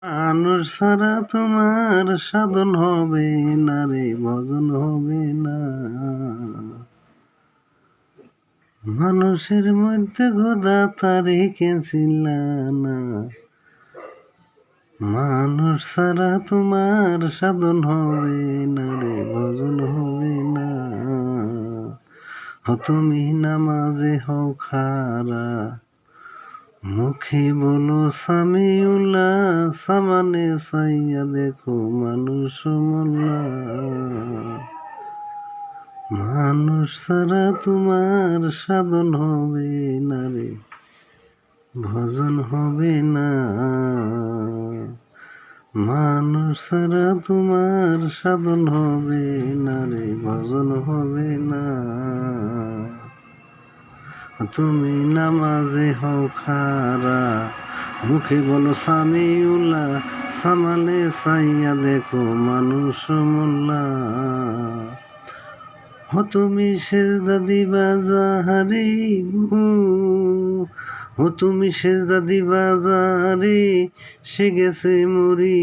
মানুষ ছাড়া তোমার সাধন হবে না রে, ভজন হবে না। মানুষের মধ্যে খোদা তারে কেছিল না। মানুষ ছাড়া তোমার সাধন হবে না রে, ভজন হবে না। তুমি নামাজে হও খারা, মুখে বলো সামিউল্লাহ, সামানে সাইয়া দেখো মানুষ মোল্লা। মানুষ ছাড়া তোমার সাধন হবে না রে, ভজন হবে না। মানুষ ছাড়া তোমার সাধন হবে না রে, ভজন হবে না। তুমি নামাজে হও খারা, মুখে বলো সামিউল্লাহ, সামালে সাইয়া দেখো মানুষ মোল্লা। তুমি সেজদা দিবা যাহারে গো, তুমি সেজদা দিবা যাহারে, সে গেছে মরি।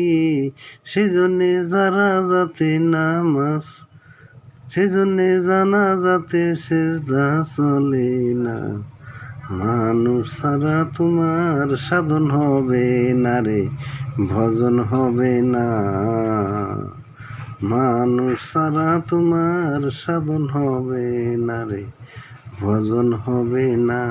সেজন্যে যারা যাতে নামাজ, সেজন্যে জানা যাতে সেজদা চলে না। মানুষ ছাড়া তোমার সাধন হবে না রে, ভজন হবে না। মানুষ ছাড়া তোমার সাধন হবে না রে, ভজন হবে না।